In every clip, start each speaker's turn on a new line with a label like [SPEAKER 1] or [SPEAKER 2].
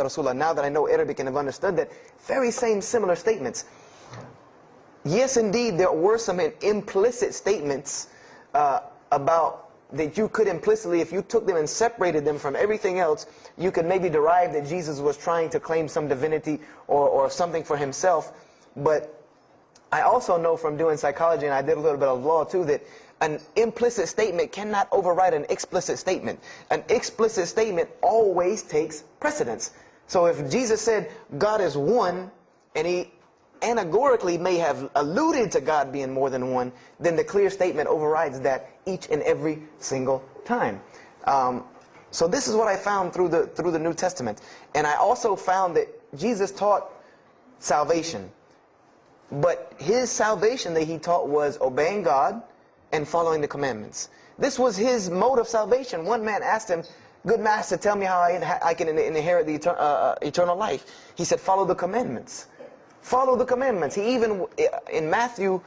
[SPEAKER 1] Rasulullah, now that I know Arabic and have understood that, very same similar statements. Yes, indeed, there were some implicit statements about that you could implicitly, if you took them and separated them from everything else, you could maybe derive that Jesus was trying to claim some divinity or something for himself. But I also know from doing psychology, and I did a little bit of law too, that an implicit statement cannot override an explicit statement. An explicit statement always takes precedence. So if Jesus said God is one, and he anagorically may have alluded to God being more than one, then the clear statement overrides that each and every single time. So this is what I found through the New Testament. And I also found that Jesus taught salvation. But his salvation that he taught was obeying God and following the commandments. This was his mode of salvation. One man asked him, "Good master, tell me how I can inherit the eternal life." He said, "Follow the commandments." Follow the commandments. He even, in Matthew,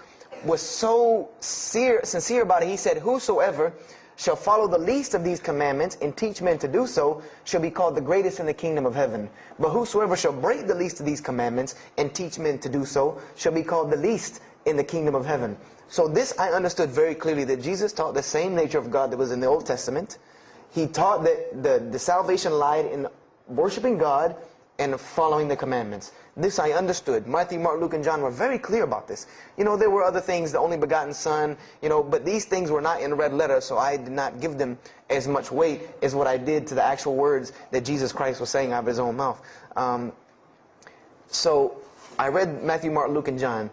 [SPEAKER 1] was so sincere about it. He said, "Whosoever shall follow the least of these commandments and teach men to do so shall be called the greatest in the kingdom of heaven. But whosoever shall break the least of these commandments and teach men to do so shall be called the least in the kingdom of heaven." So this I understood very clearly, that Jesus taught the same nature of God that was in the Old Testament. He taught that the salvation lied in worshiping God and following the commandments. This I understood. Matthew, Mark, Luke, and John were very clear about this. You know, there were other things, the only begotten Son, you know, but these things were not in red letter, so I did not give them as much weight as what I did to the actual words that Jesus Christ was saying out of his own mouth. So I read Matthew, Mark, Luke, and John.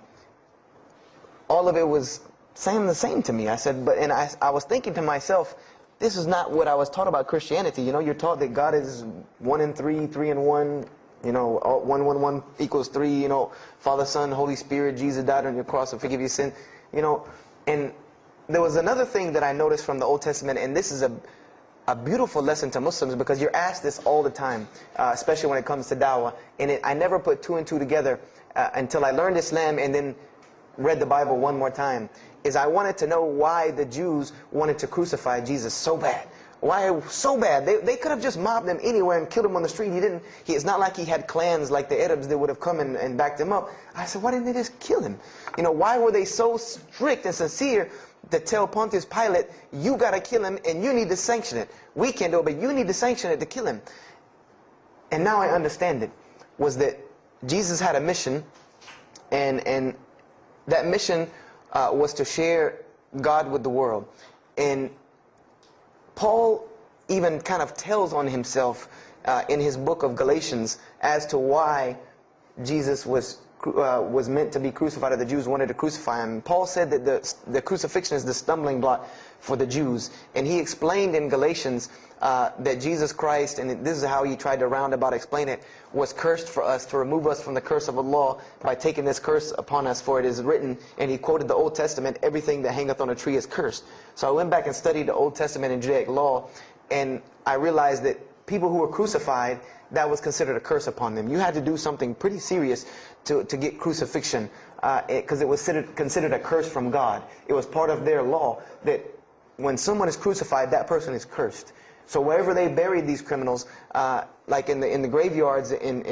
[SPEAKER 1] All of it was saying the same to me. I said, and I was thinking to myself, this is not what I was taught about Christianity. You know, you're taught that God is 1 in 3, 3 in 1. You know, 1, 1, 1 equals 3. You know, Father, Son, Holy Spirit. Jesus died on your cross to forgive your sin. You know, and there was another thing that I noticed from the Old Testament, and this is a beautiful lesson to Muslims, because you're asked this all the time, especially when it comes to dawah. And I never put 2 and 2 together until I learned Islam and then read the Bible one more time. Is I wanted to know why the Jews wanted to crucify Jesus so bad. Why so bad? They could have just mobbed him anywhere and killed him on the street. It's not like he had clans like the Arabs that would have come and backed him up. I said, why didn't they just kill him? You know, why were they so strict and sincere to tell Pontius Pilate, you got to kill him and you need to sanction it? We can't do it, but you need to sanction it to kill him. And now I understand it, was that Jesus had a mission, and that mission was to share God with the world. And Paul even kind of tells on himself in his book of Galatians as to why Jesus was meant to be crucified, or the Jews wanted to crucify him. Paul said that the crucifixion is the stumbling block for the Jews. And he explained in Galatians that Jesus Christ, and this is how he tried to roundabout explain it, was cursed for us, to remove us from the curse of Allah by taking this curse upon us. For it is written, and he quoted the Old Testament, everything that hangeth on a tree is cursed. So I went back and studied the Old Testament and Judaic law, and I realized that people who were crucified, that was considered a curse upon them. You had to do something pretty serious to get crucifixion, because it was considered a curse from God. It was part of their law that when someone is crucified, that person is cursed. So wherever they buried these criminals, like in the graveyards in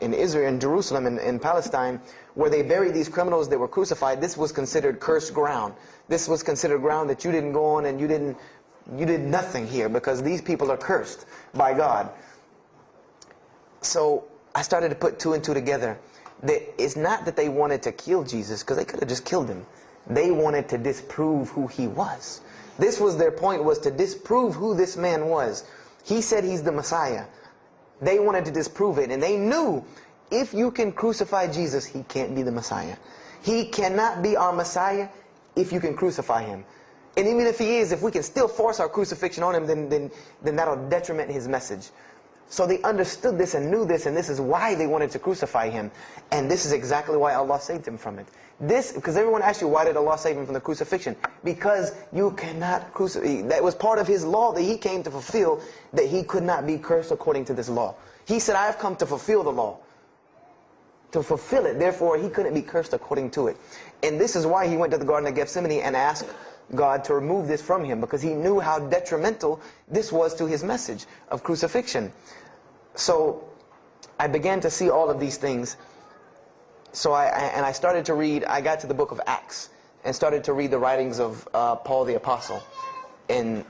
[SPEAKER 1] Israel, in Jerusalem, in Palestine, where they buried these criminals that were crucified, this was considered cursed ground. This was considered ground that you didn't go on, and you did nothing here, because these people are cursed by God. So I started to put 2 and 2 together. That it's not that they wanted to kill Jesus, because they could have just killed him. They wanted to disprove who he was. This was their point, was to disprove who this man was. He said he's the Messiah. They wanted to disprove it, and they knew if you can crucify Jesus, he can't be the Messiah. He cannot be our Messiah if you can crucify him. And even if he is, if we can still force our crucifixion on him, then that'll detriment his message. So they understood this and knew this, and this is why they wanted to crucify him. And this is exactly why Allah saved him from it. Because everyone asks you, why did Allah save him from the crucifixion? Because you cannot crucify. That was part of his law that he came to fulfill, that he could not be cursed according to this law. He said, I have come to fulfill the law. To fulfill it. Therefore, he couldn't be cursed according to it. And this is why he went to the Garden of Gethsemane and asked God to remove this from him, because he knew how detrimental this was to his message of crucifixion. So I began to see all of these things. So I started to read, I got to the book of Acts and started to read the writings of Paul the Apostle. And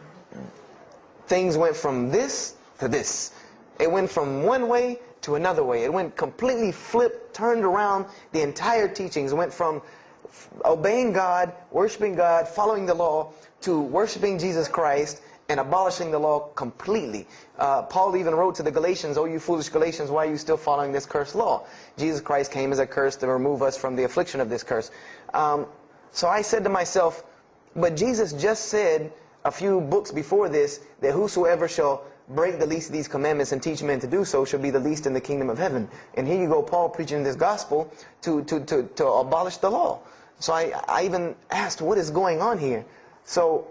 [SPEAKER 1] things went from this to this. It went from one way to another way. It went completely flipped, turned around. The entire teachings went from obeying God, worshiping God, following the law, to worshiping Jesus Christ and abolishing the law completely. Paul even wrote to the Galatians, "Oh, you foolish Galatians, why are you still following this cursed law?" Jesus Christ came as a curse to remove us from the affliction of this curse. So I said to myself, but Jesus just said a few books before this that whosoever shall break the least of these commandments and teach men to do so shall be the least in the kingdom of heaven. And here you go, Paul preaching this gospel to abolish the law. So I even asked, what is going on here? So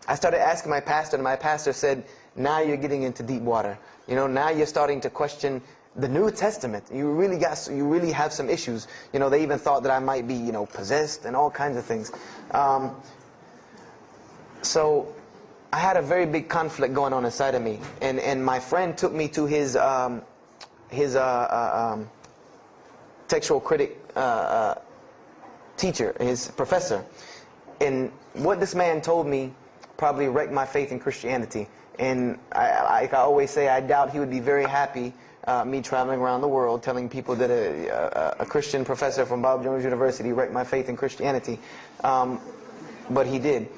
[SPEAKER 1] I started asking my pastor, and my pastor said, now you're getting into deep water. You know, now you're starting to question the New Testament. You really have some issues. You know, they even thought that I might be, you know, possessed and all kinds of things. So I had a very big conflict going on inside of me, and my friend took me to his textual critic teacher, his professor, and what this man told me probably wrecked my faith in Christianity. And I always say, I doubt he would be very happy me traveling around the world telling people that a Christian professor from Bob Jones University wrecked my faith in Christianity. But he did.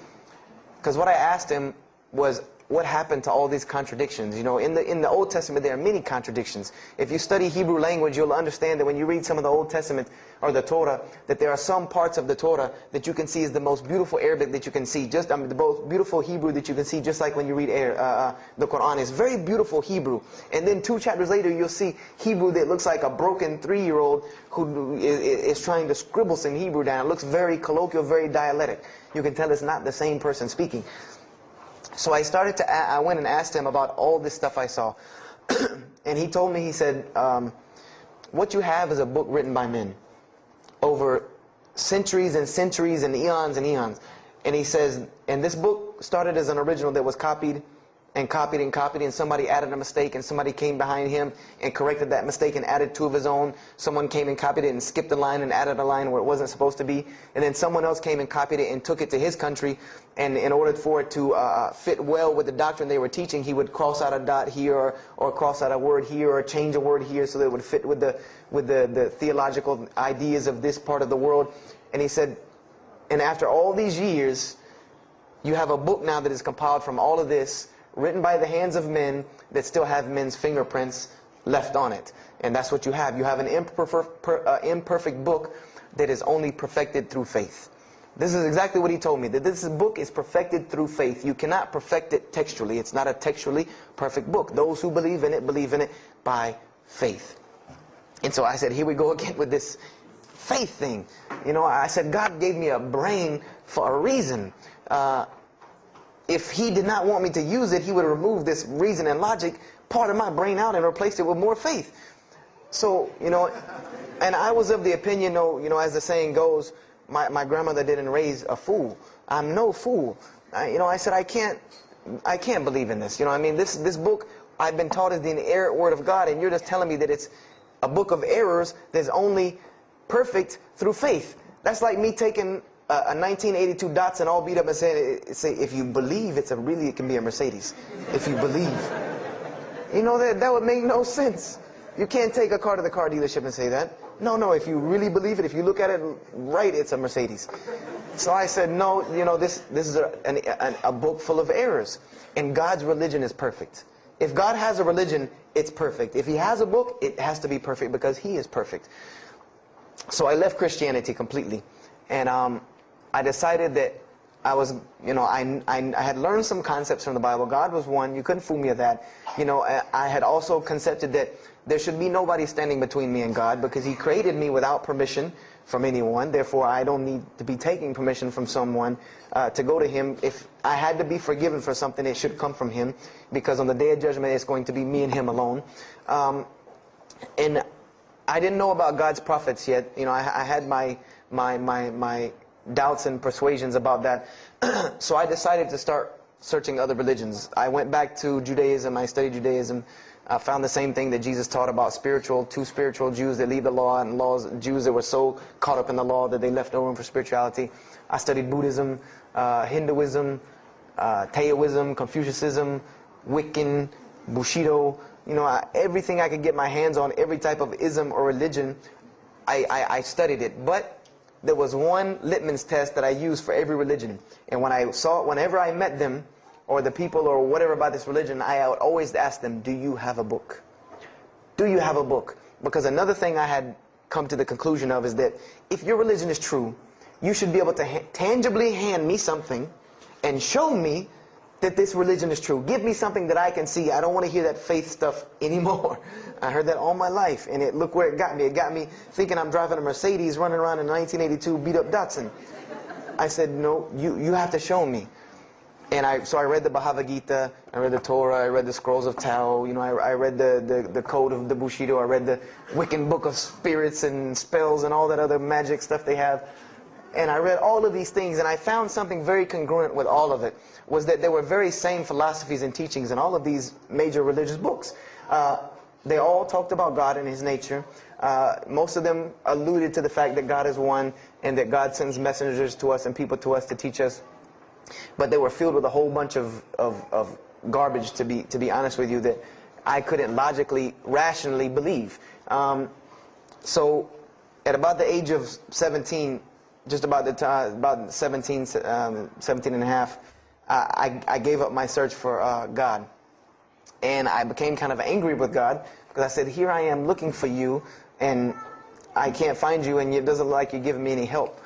[SPEAKER 1] Because what I asked him was, what happened to all these contradictions? You know, in the Old Testament there are many contradictions. If you study Hebrew language, you'll understand that when you read some of the Old Testament or the Torah, that there are some parts of the Torah that you can see is the most beautiful Arabic that you can see, just the most beautiful Hebrew that you can see, just like when you read the Quran. It's very beautiful Hebrew. And then 2 chapters later, you'll see Hebrew that looks like a broken 3-year-old who is trying to scribble some Hebrew down. It looks very colloquial, very dialectic. You can tell it's not the same person speaking. So I went and asked him about all this stuff I saw. And he told me, he said, what you have is a book written by men over centuries and centuries and eons and eons. And he says, and this book started as an original that was copied and copied and copied, and somebody added a mistake, and somebody came behind him and corrected that mistake and added 2 of his own. Someone came and copied it and skipped a line and added a line where it wasn't supposed to be. And then someone else came and copied it and took it to his country, and in order for it to fit well with the doctrine they were teaching, he would cross out a dot here or cross out a word here or change a word here so that it would fit with the theological ideas of this part of the world. And he said, and after all these years, you have a book now that is compiled from all of this, written by the hands of men that still have men's fingerprints left on it. And that's what you have. You have an imperfect book that is only perfected through faith. This is exactly what he told me, that this book is perfected through faith. You cannot perfect it textually. It's not a textually perfect book. Those who believe in it by faith. And so I said, here we go again with this faith thing. You know, I said, God gave me a brain for a reason. If he did not want me to use it, he would remove this reason and logic part of my brain out and replace it with more faith. So, you know, and I was of the opinion, you know, as the saying goes, my grandmother didn't raise a fool. I'm no fool. You know, I said, I can't believe in this. You know, I mean, this book I've been taught is the inerrant word of God, and you're just telling me that it's a book of errors that's only perfect through faith. That's like me taking a 1982 Datsun all beat up and say, if you believe it can be a Mercedes. If you believe. You know, that would make no sense. You can't take a car to the car dealership and say that. No, if you really believe it, if you look at it right, it's a Mercedes. So I said, no, you know, this is a book full of errors. And God's religion is perfect. If God has a religion, it's perfect. If he has a book, it has to be perfect because he is perfect. So I left Christianity completely. And I decided that I was, you know, I had learned some concepts from the Bible. God was one. You couldn't fool me of that. You know, I had also concepted that there should be nobody standing between me and God because he created me without permission from anyone. Therefore, I don't need to be taking permission from someone to go to him. If I had to be forgiven for something, it should come from him because on the day of judgment, it's going to be me and him alone. And I didn't know about God's prophets yet. You know, I had my doubts and persuasions about that. So I decided to start searching other religions. I went back to Judaism. I studied Judaism. I found the same thing that Jesus taught about two spiritual Jews that leave the law, and Jews that were so caught up in the law that they left no room for spirituality. I studied Buddhism, Hinduism, Taoism, Confucianism, Wiccan, Bushido. You know, everything I could get my hands on, every type of ism or religion, I studied it. But there was one litmus test that I used for every religion. And whenever I met them, or the people or whatever about this religion, I would always ask them, do you have a book? Do you have a book? Because another thing I had come to the conclusion of is that if your religion is true, you should be able to tangibly hand me something and show me that this religion is true. Give me something that I can see. I don't want to hear that faith stuff anymore. I heard that all my life, and look where it got me. It got me thinking I'm driving a Mercedes running around in a 1982 beat-up Datsun. I said, no, you have to show me. And so I read the Bhagavad Gita, I read the Torah, I read the Scrolls of Tao, you know, I read the Code of the Bushido, I read the Wiccan Book of Spirits and Spells and all that other magic stuff they have. And I read all of these things, and I found something very congruent with all of it, was that there were very same philosophies and teachings in all of these major religious books. They all talked about God and His nature. Most of them alluded to the fact that God is one, and that God sends messengers to us and people to us to teach us. But they were filled with a whole bunch of garbage, to be honest with you, that I couldn't logically, rationally believe. So at about the age of 17, just about the time, about 17 and a half, I gave up my search for God. And I became kind of angry with God, because I said, here I am looking for you, and I can't find you, and it doesn't look like you're giving me any help.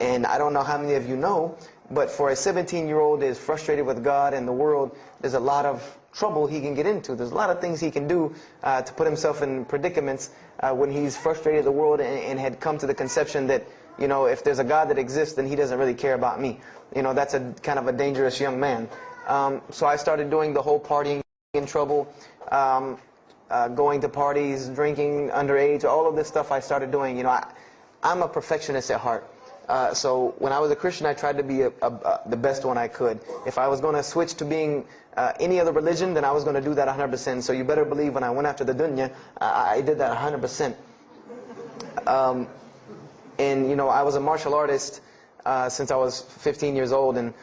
[SPEAKER 1] And I don't know how many of you know, but for a 17-year-old that is frustrated with God and the world, there's a lot of trouble he can get into. There's a lot of things he can do to put himself in predicaments when he's frustrated with the world and had come to the conception that, you know, if there's a God that exists, then He doesn't really care about me. You know, that's a kind of a dangerous young man. So I started doing the whole partying in trouble, going to parties, drinking underage, all of this stuff I started doing. You know, I'm a perfectionist at heart. So when I was a Christian, I tried to be the best one I could. If I was going to switch to being any other religion, then I was going to do that 100%. So you better believe when I went after the dunya, I did that 100%. And, you know, I was a martial artist since I was 15 years old. And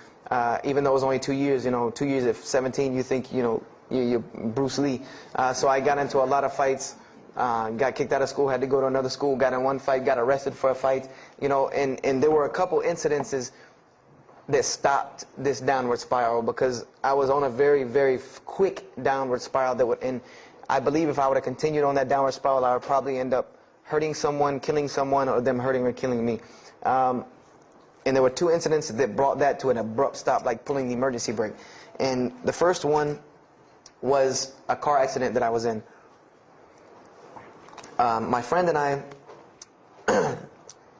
[SPEAKER 1] even though it was only 2 years, you know, 2 years at 17, you think, you know, you're Bruce Lee. So I got into a lot of fights. Got kicked out of school, had to go to another school, got in one fight, got arrested for a fight, you know, and there were a couple incidences that stopped this downward spiral, because I was on a very, very quick downward spiral that would, and I believe if I would have continued on that downward spiral, I would probably end up hurting someone, killing someone, or them hurting or killing me. And there were two incidents that brought that to an abrupt stop, like pulling the emergency brake. And the first one was a car accident that I was in. My friend and I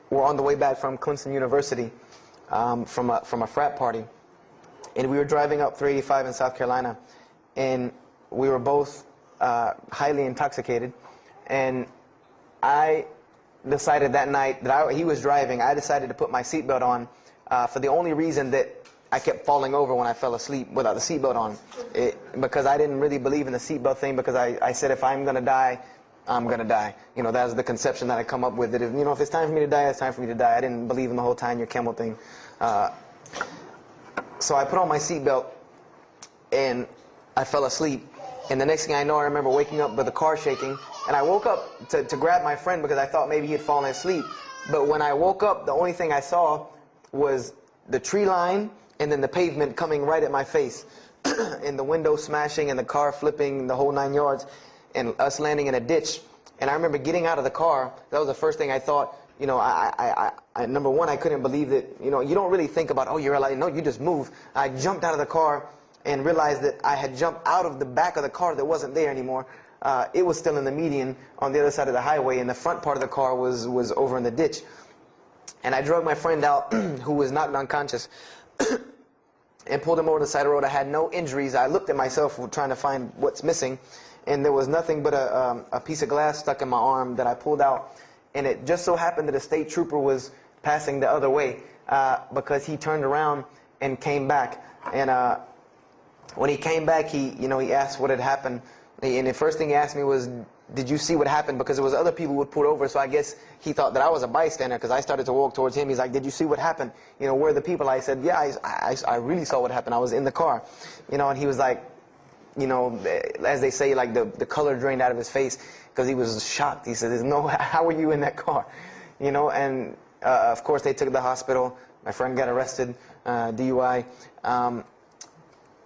[SPEAKER 1] were on the way back from Clemson University from a frat party, and we were driving up 385 in South Carolina, and we were both highly intoxicated, and I decided that night that he was driving, I decided to put my seatbelt on for the only reason that I kept falling over when I fell asleep without the seatbelt on, because I didn't really believe in the seatbelt thing, because I said if I'm going to die, I'm going to die. You know, that was the conception that I come up with, that if, you know, if it's time for me to die, it's time for me to die. I didn't believe in the whole tying your camel thing. So I put on my seatbelt, and I fell asleep. And the next thing I know, I remember waking up with the car shaking. And I woke up to grab my friend, because I thought maybe he had fallen asleep. But when I woke up, the only thing I saw was the tree line and then the pavement coming right at my face. And the window smashing and the car flipping, the whole 9 yards. And us landing in a ditch. And I remember getting out of the car. That was the first thing I thought. You know, number one, I couldn't believe that, you know, you don't really think about, oh, you're alive. No, you just move. I jumped out of the car and realized that I had jumped out of the back of the car that wasn't there anymore. It was still in the median on the other side of the highway, and the front part of the car was over in the ditch. And I drug my friend out, who was knocked unconscious, and pulled him over to the side of the road. I had no injuries. I looked at myself trying to find what's missing. And there was nothing but a piece of glass stuck in my arm that I pulled out. And it just so happened that a state trooper was passing the other way, because he turned around and came back. And when he came back, he asked what had happened. And the first thing he asked me was, did you see what happened? Because there was other people who would pull over, so I guess he thought that I was a bystander because I started to walk towards him. He's like, did you see what happened? You know, where are the people? I said, yeah, I really saw what happened. I was in the car. You know, and he was like, you know, as they say, like the color drained out of his face because he was shocked. He said, "There's no, how were you in that car?" You know, and of course they took it to the hospital. My friend got arrested, DUI.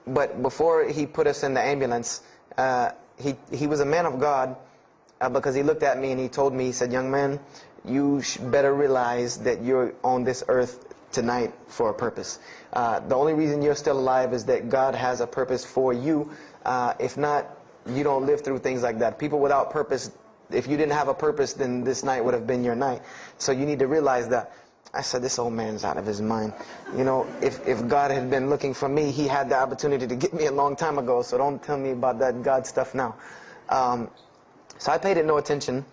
[SPEAKER 1] But before he put us in the ambulance, he was a man of God because he looked at me and he told me, he said, "Young man, you better realize that you're on this earth tonight for a purpose. The only reason you're still alive is that God has a purpose for you. If not, you don't live through things like that. People without purpose, if you didn't have a purpose, then this night would have been your night. So you need to realize that." I said, this old man's out of his mind. You know, if God had been looking for me, he had the opportunity to get me a long time ago, so don't tell me about that God stuff now. So I paid it no attention,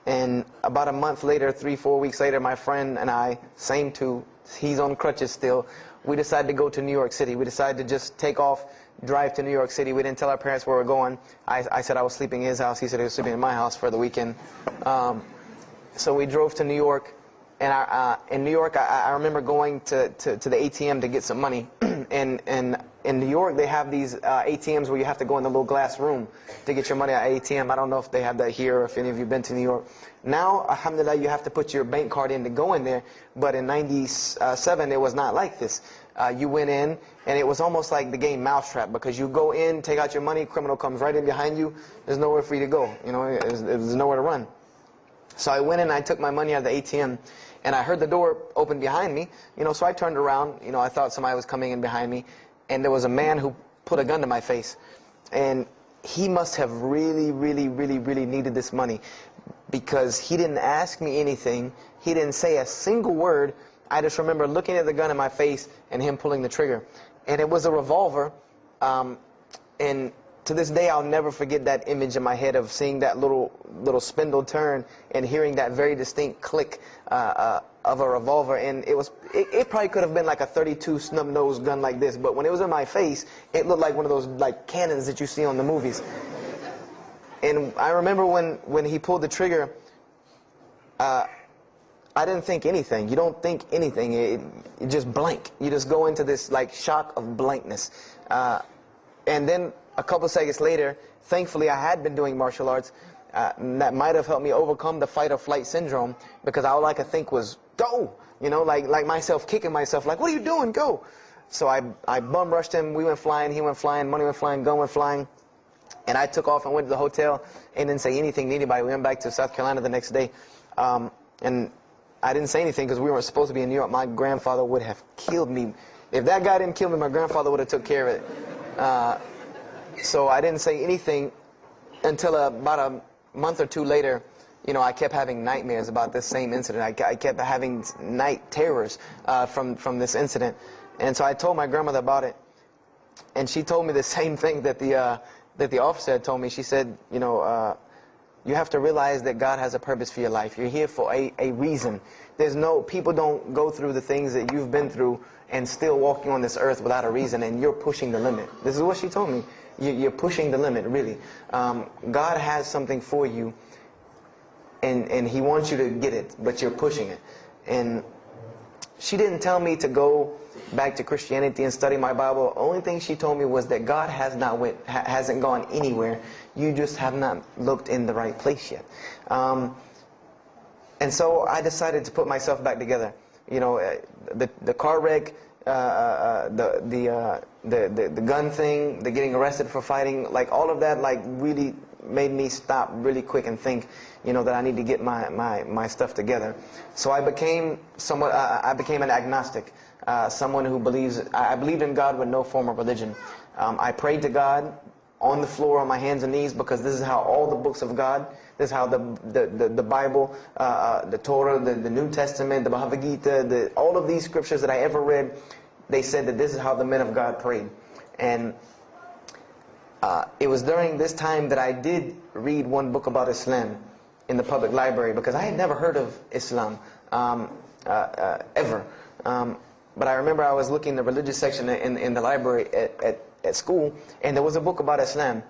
[SPEAKER 1] and about a month later, 3-4 weeks later, my friend and I, same two, he's on crutches still, we decided to go to New York City. We decided to just take off, drive to New York City. We didn't tell our parents where we were going. I said I was sleeping in his house. He said he was sleeping in my house for the weekend. So we drove to New York. And in New York, I remember going to the ATM to get some money. And in New York, they have these ATMs where you have to go in the little glass room to get your money at ATM. I don't know if they have that here or if any of you have been to New York. Now, alhamdulillah, you have to put your bank card in to go in there. But in '97, it was not like this. You went in, and it was almost like the game Mousetrap, because you go in, take out your money, criminal comes right in behind you. There's nowhere for you to go. You know, there's nowhere to run. So I went in and I took my money out of the ATM, and I heard the door open behind me. You know, so I turned around. You know, I thought somebody was coming in behind me, and there was a man who put a gun to my face. And he must have really, really, really, really needed this money, because he didn't ask me anything. He didn't say a single word. I just remember looking at the gun in my face and him pulling the trigger. And it was a revolver. And to this day, I'll never forget that image in my head of seeing that little spindle turn and hearing that very distinct click of a revolver. And it probably could have been like a .32 snub-nosed gun like this, but when it was in my face, it looked like one of those like cannons that you see on the movies. And I remember when he pulled the trigger, I didn't think anything. You don't think anything. You just blank. You just go into this like shock of blankness. And then a couple seconds later, thankfully I had been doing martial arts. That might have helped me overcome the fight or flight syndrome, because all I could think was, go! You know, like myself kicking myself, like, what are you doing? Go! So I bum rushed him. We went flying. He went flying. Money went flying. Gun went flying. And I took off and went to the hotel and didn't say anything to anybody. We went back to South Carolina the next day. And I didn't say anything because we weren't supposed to be in New York. My grandfather would have killed me. If that guy didn't kill me, my grandfather would have took care of it. So I didn't say anything until about a month or two later. You know, I kept having nightmares about this same incident. I kept having night terrors from this incident. And so I told my grandmother about it. And she told me the same thing that the officer had told me. She said, you know, you have to realize that God has a purpose for your life. You're here for a reason. People don't go through the things that you've been through and still walking on this earth without a reason, and you're pushing the limit. This is what she told me. You're pushing the limit, really. God has something for you, and He wants you to get it, but you're pushing it. And she didn't tell me to go back to Christianity and study my Bible. The only thing she told me was that God hasn't gone anywhere. You just have not looked in the right place yet. And so I decided to put myself back together. You know, the car wreck, the gun thing, the getting arrested for fighting, like all of that, like really made me stop really quick and think, you know, that I need to get my stuff together. So I became an agnostic, someone who I believed in God with no form of religion. I prayed to God on the floor on my hands and knees, because this is how all the books of God, this is how the Bible, the Torah, the New Testament, the Bhagavad Gita, all of these scriptures that I ever read, they said that this is how the men of God prayed. And it was during this time that I did read one book about Islam in the public library, because I had never heard of Islam ever. But I remember I was looking in the religious section in the library at school, and there was a book about Islam.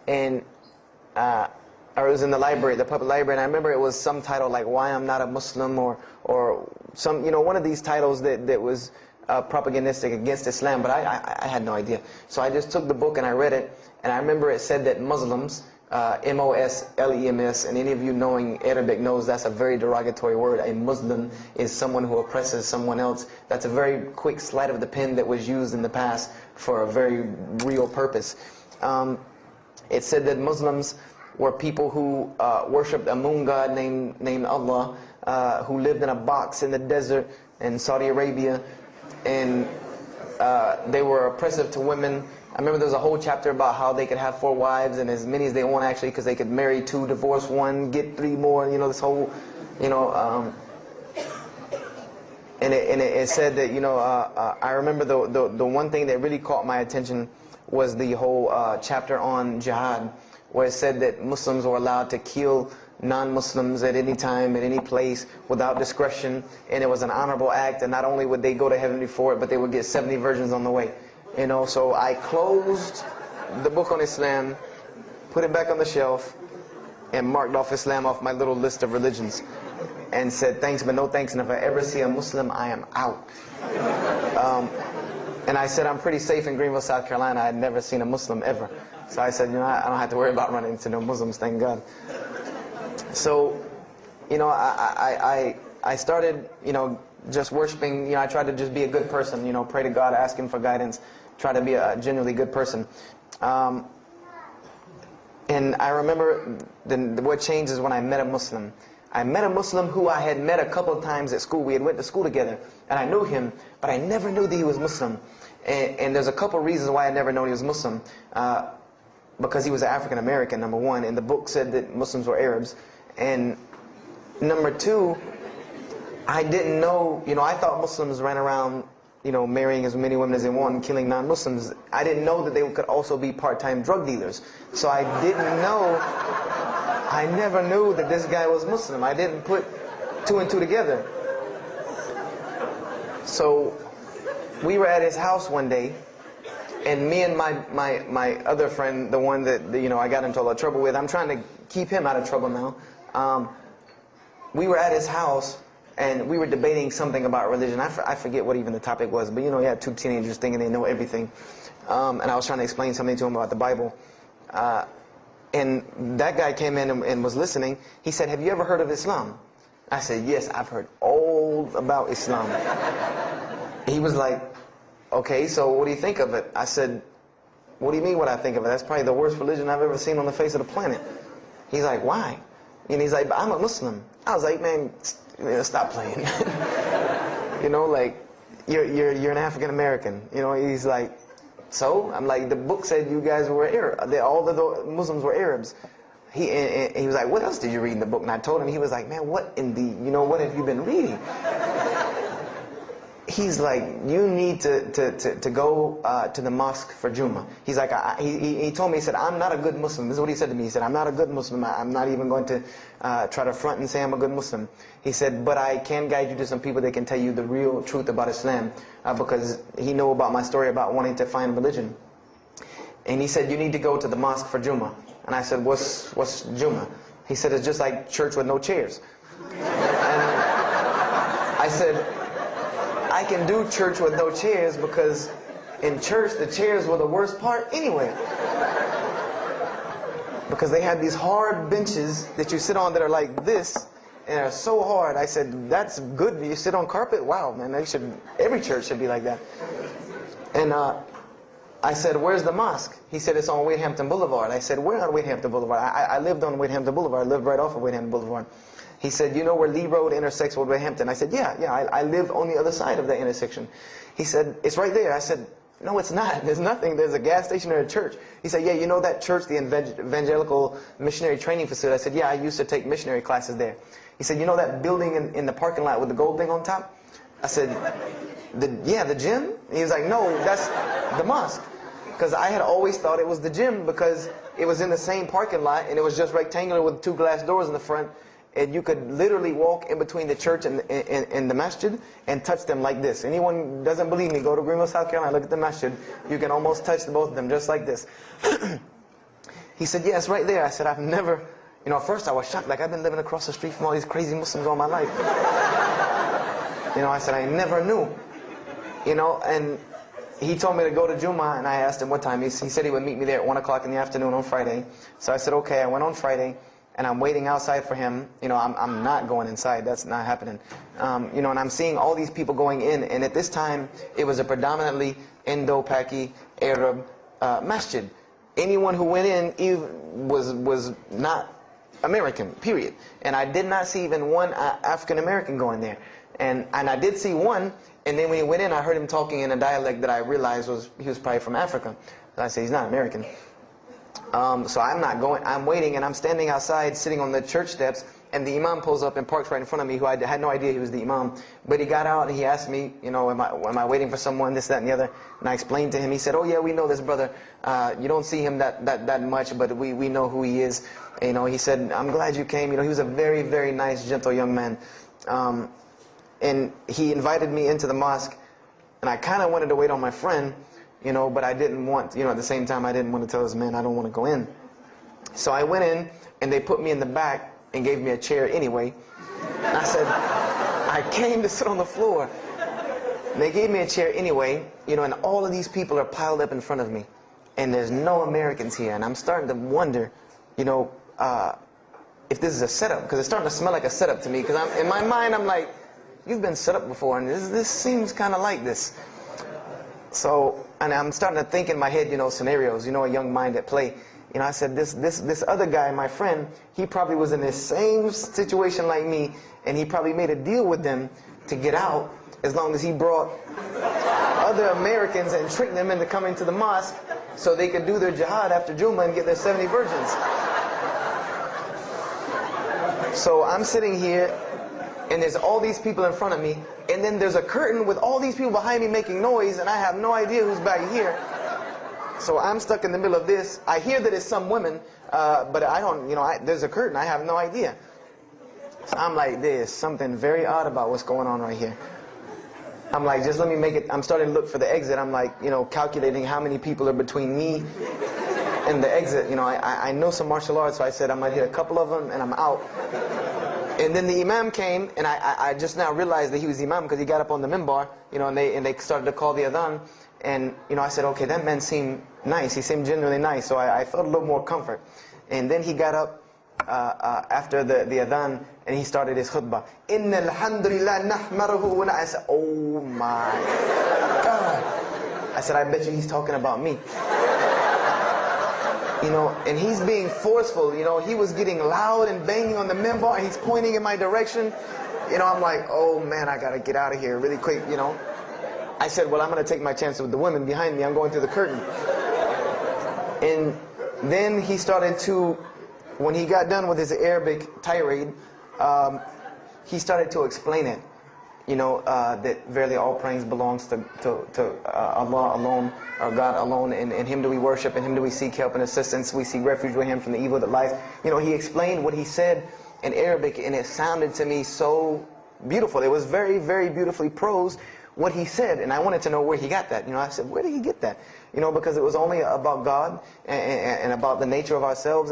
[SPEAKER 1] and or it was in the library, the public library, and I remember it was some title like "Why I'm Not a Muslim" or some, you know, one of these titles that was propagandistic against Islam, but I had no idea. So I just took the book and I read it, and I remember it said that Muslims, M-O-S-L-E-M-S, and any of you knowing Arabic knows that's a very derogatory word. A Muslim is someone who oppresses someone else. That's a very quick sleight of the pen that was used in the past for a very real purpose. It said that Muslims were people who worshipped a moon god named Allah, who lived in a box in the desert in Saudi Arabia, and they were oppressive to women. I remember there was a whole chapter about how they could have 4 wives and as many as they want, actually, because they could marry 2, divorce 1, get 3 more, you know, this whole, you know, and it said that, you know, I remember the one thing that really caught my attention was the whole chapter on jihad, where it said that Muslims were allowed to kill non-Muslims at any time, at any place, without discretion, and it was an honorable act, and not only would they go to heaven before it, but they would get 70 virgins on the way. You know, so I closed the book on Islam, put it back on the shelf, and marked off Islam off my little list of religions, and said thanks but no thanks, and if I ever see a Muslim, I am out. And I said I'm pretty safe in Greenville, South Carolina. I had never seen a Muslim ever. So I said, you know, I don't have to worry about running into no Muslims, thank God. So, you know, I started, you know, just worshiping. You know, I tried to just be a good person, you know, pray to God, ask Him for guidance, try to be a genuinely good person. And I remember what changed is when I met a Muslim. I met a Muslim who I had met a couple of times at school. We had went to school together, and I knew him, but I never knew that he was Muslim. And there's a couple of reasons why I never known he was Muslim. Because he was African American, number one, and the book said that Muslims were Arabs. And number two, I didn't know, you know, I thought Muslims ran around, you know, marrying as many women as they want and killing non-Muslims. I didn't know that they could also be part-time drug dealers. So I didn't know, I never knew that this guy was Muslim. I didn't put 2 and 2 together. So we were at his house one day, and me and my other friend, the one that, you know, I got into a lot of trouble with, I'm trying to keep him out of trouble now. We were at his house, and we were debating something about religion. I forget what even the topic was, but you know, you had 2 teenagers thinking they know everything. And I was trying to explain something to him about the Bible. And that guy came in and was listening. He said, "Have you ever heard of Islam?" I said, "Yes, I've heard all about Islam." He was like, "Okay, so what do you think of it?" I said, "What do you mean what I think of it? That's probably the worst religion I've ever seen on the face of the planet." He's like, "Why?" And he's like, "I'm a Muslim." I was like, "Man, stop playing." You know, like, you're an African American. You know, he's like, "So?" I'm like, "The book said you guys were Arab. All the Muslims were Arabs." He was like, "What else did you read in the book?" And I told him. He was like, "Man, what in the, you know, what have you been reading?" He's like, "You need to go to the mosque for Jummah." He's like, he told me, he said, "I'm not a good Muslim." This is what he said to me. He said, "I'm not a good Muslim. I'm not even going to try to front and say I'm a good Muslim." He said, "But I can guide you to some people that can tell you the real truth about Islam," because he knew about my story about wanting to find religion. And he said, "You need to go to the mosque for Jummah." And I said, What's Jummah?" He said, "It's just like church with no chairs." And I said, "I can do church with no chairs because in church the chairs were the worst part anyway. Because they had these hard benches that you sit on that are like this, and they're so hard." I said, "That's good. You sit on carpet? Wow, man, every church should be like that." And I said, "Where's the mosque?" He said, "It's on Wade-Hampton Boulevard." I said, "Where on Wade-Hampton Boulevard?" I lived on Wade-Hampton Boulevard. I lived right off of Wade-Hampton Boulevard. He said, "You know where Lee Road intersects with Wade-Hampton?" I said, yeah, I live on the other side of that intersection." He said, "It's right there." I said, "No, it's not. There's nothing. There's a gas station or a church." He said, "Yeah, you know that church, the Evangelical Missionary Training Facility?" I said, "Yeah, I used to take missionary classes there." He said, "You know that building in the parking lot with the gold thing on top?" I said, "Yeah, the gym?" He was like, "No, that's the mosque." Because I had always thought it was the gym because it was in the same parking lot and it was just rectangular with 2 glass doors in the front. And you could literally walk in between the church and the masjid and touch them like this. Anyone doesn't believe me, go to Greenville, South Carolina, look at the masjid. You can almost touch both of them just like this. He said, yeah, it's right there. I said, I've never, you know, at first I was shocked, like I've been living across the street from all these crazy Muslims all my life. You know, I said, I never knew. You know, and he told me to go to Jummah, and I asked him what time. He said he would meet me there at 1 o'clock in the afternoon on Friday. So I said, okay. I went on Friday, and I'm waiting outside for him. You know, I'm not going inside. That's not happening. You know, and I'm seeing all these people going in, and at this time, it was a predominantly Indo-Paki Arab masjid. Anyone who went in was not American, period. And I did not see even one African American going there. And I did see one, and then when he went in, I heard him talking in a dialect that I realized he was probably from Africa. And I said, he's not American. So I'm not going. I'm waiting, and I'm standing outside, sitting on the church steps, and the imam pulls up and parks right in front of me, who I had no idea he was the imam. But he got out, and he asked me, you know, am I waiting for someone, this, that, and the other? And I explained to him. He said, oh, yeah, we know this brother. You don't see him that much, but we know who he is. You know, he said, I'm glad you came. You know, he was a very, very nice, gentle young man. And he invited me into the mosque, and I kind of wanted to wait on my friend, you know, but I didn't want, you know, at the same time, I didn't want to tell this man I don't want to go in. So I went in, and they put me in the back and gave me a chair anyway. And I said, I came to sit on the floor. And they gave me a chair anyway, you know, and all of these people are piled up in front of me. And there's no Americans here, and I'm starting to wonder, you know, if this is a setup, because it's starting to smell like a setup to me, because in my mind, I'm like, you've been set up before, and this seems kind of like this. So, and I'm starting to think in my head, you know, scenarios, you know, a young mind at play. You know, I said, this other guy, my friend, he probably was in the same situation like me, and he probably made a deal with them to get out, as long as he brought other Americans and tricked them into coming to the mosque, so they could do their jihad after Jummah and get their 70 virgins. So I'm sitting here, and there's all these people in front of me, and then there's a curtain with all these people behind me making noise, and I have no idea who's back here. So I'm stuck in the middle of this. I hear that it's some women, but I don't, you know, there's a curtain. I have no idea. So I'm like, there's something very odd about what's going on right here. I'm like, just let me make it. I'm starting to look for the exit. I'm like, you know, calculating how many people are between me and the exit. You know, I know some martial arts, so I said I might hit a couple of them, and I'm out. And then the imam came, and I just now realized that he was the imam because he got up on the minbar, you know, and they started to call the adhan. And, you know, I said, okay, that man seemed nice. He seemed genuinely nice, so I felt a little more comfort. And then he got up after the adhan, and he started his khutbah. Inna alhamdulillah nahmaruhu. And I said, oh my God. I said, I bet you he's talking about me. You know, and he's being forceful. You know, he was getting loud and banging on the minbar, and he's pointing in my direction. You know, I'm like, oh man, I gotta get out of here really quick, you know. I said, well, I'm gonna take my chance with the women behind me. I'm going through the curtain. And then he started to, when he got done with his Arabic tirade, he started to explain it. You know, that verily all praise belongs to Allah alone, or God alone, and Him do we worship, and Him do we seek help and assistance. We seek refuge with Him from the evil that lies. You know, he explained what he said in Arabic, and it sounded to me so beautiful. It was very, very beautifully prosed, what he said, and I wanted to know where he got that. You know, I said, where did he get that? You know, because it was only about God and about the nature of ourselves.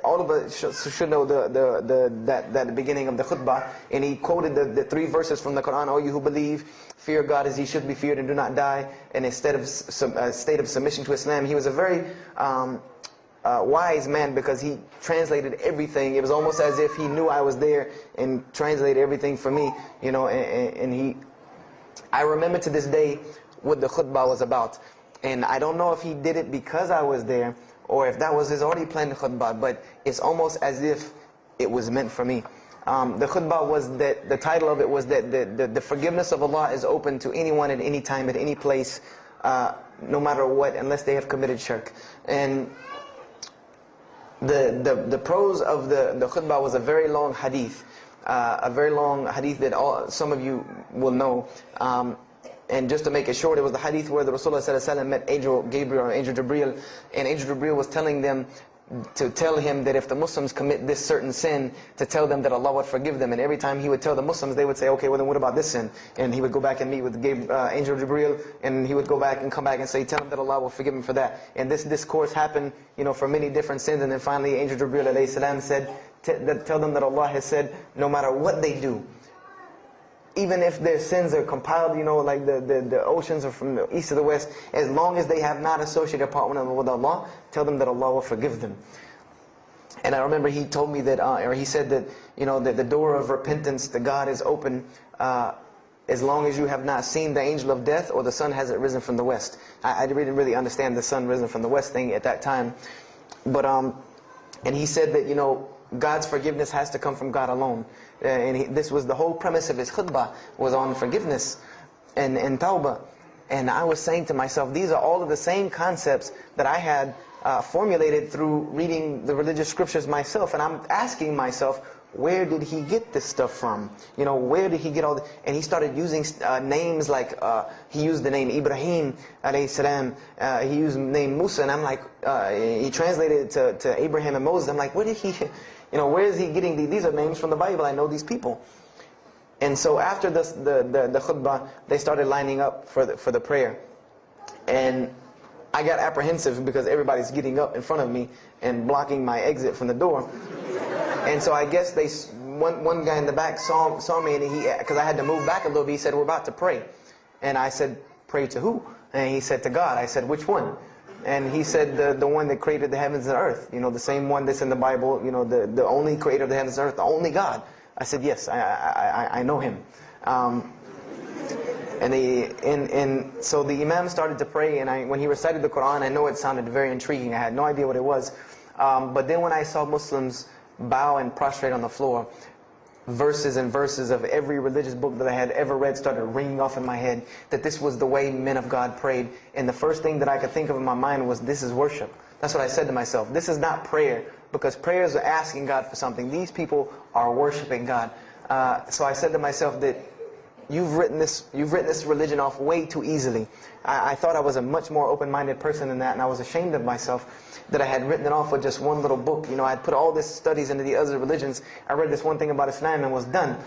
[SPEAKER 1] All of us should know that the beginning of the khutbah, and he quoted the 3 verses from the Quran. O you who believe, fear God as He should be feared and do not die, and a state of submission to Islam. He was a very wise man, because he translated everything. It was almost as if he knew I was there and translated everything for me. You know, and he. I remember to this day what the khutbah was about. And I don't know if he did it because I was there, or if that was his already planned khutbah, but it's almost as if it was meant for me. The khutbah was that, the title of it was that the forgiveness of Allah is open to anyone at any time, at any place, no matter what, unless they have committed shirk. And the prose of the khutbah was a very long hadith. A very long hadith that some of you will know. And just to make it short, it was the hadith where the Rasulullah ﷺ met Angel Gabriel or Angel Jibreel, and Angel Jibreel was telling them to tell him that if the Muslims commit this certain sin, to tell them that Allah would forgive them. And every time he would tell the Muslims, they would say, okay, well then what about this sin? And he would go back and meet with Angel Jibreel, and he would go back and come back and say, tell them that Allah will forgive him for that. And this discourse happened, for many different sins. And then finally Angel Jibreel alayhi salam said, tell them that Allah has said, no matter what they do, even if their sins are compiled, like the oceans are from the east to the west, as long as they have not associated a partner with Allah, tell them that Allah will forgive them. And I remember he told me that, or he said that, that the door of repentance to God is open as long as you have not seen the angel of death or the sun hasn't risen from the west. I didn't really understand the sun risen from the west thing at that time. But, and he said that, God's forgiveness has to come from God alone. And this was the whole premise of his khutbah, was on forgiveness and tawbah. And I was saying to myself, these are all of the same concepts that I had formulated through reading the religious scriptures myself. And I'm asking myself, where did he get this stuff from? Where did he get all this? And he started using names like, he used the name Ibrahim alayhi salam, he used the name Musa, and I'm like, he translated it to Abraham and Moses. I'm like, where did he, where is he getting these? These are names from the Bible, I know these people. And so after the khutbah, they started lining up for the prayer. And I got apprehensive because everybody's getting up in front of me and blocking my exit from the door. And so I guess one guy in the back saw me, and because I had to move back a little bit, he said, we're about to pray. And I said, pray to who? And he said, to God. I said, which one? And he said, the one that created the heavens and earth. The same one that's in the Bible, the only creator of the heavens and earth, the only God. I said, yes, I know him. And so the Imam started to pray, and when he recited the Quran, I know it sounded very intriguing. I had no idea what it was. But then when I saw Muslims bow and prostrate on the floor, verses and verses of every religious book that I had ever read started ringing off in my head, that this was the way men of God prayed. And the first thing that I could think of in my mind was, this is worship. That's what I said to myself. This is not prayer, because prayers are asking God for something. These people are worshiping God. So I said to myself that you've written this religion off way too easily. I thought I was a much more open-minded person than that, and I was ashamed of myself that I had written it off with just one little book. I had put all these studies into the other religions. I read this one thing about Islam and was done.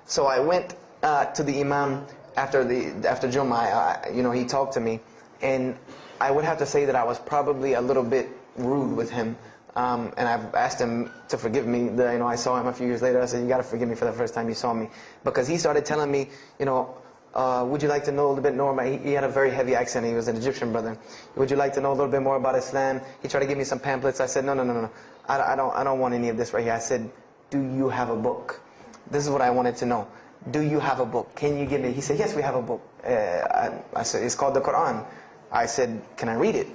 [SPEAKER 1] So I went to the Imam after Jummah. He talked to me, and I would have to say that I was probably a little bit rude with him. And I've asked him to forgive me. I saw him a few years later. I said, you got to forgive me for the first time you saw me. Because he started telling me, would you like to know a little bit more about, he had a very heavy accent, he was an Egyptian brother. Would you like to know a little bit more about Islam? He tried to give me some pamphlets. I said, no. I don't want any of this right here. I said, do you have a book? This is what I wanted to know. Do you have a book? Can you give me? He said, yes, we have a book. I said, it's called the Quran. I said, can I read it?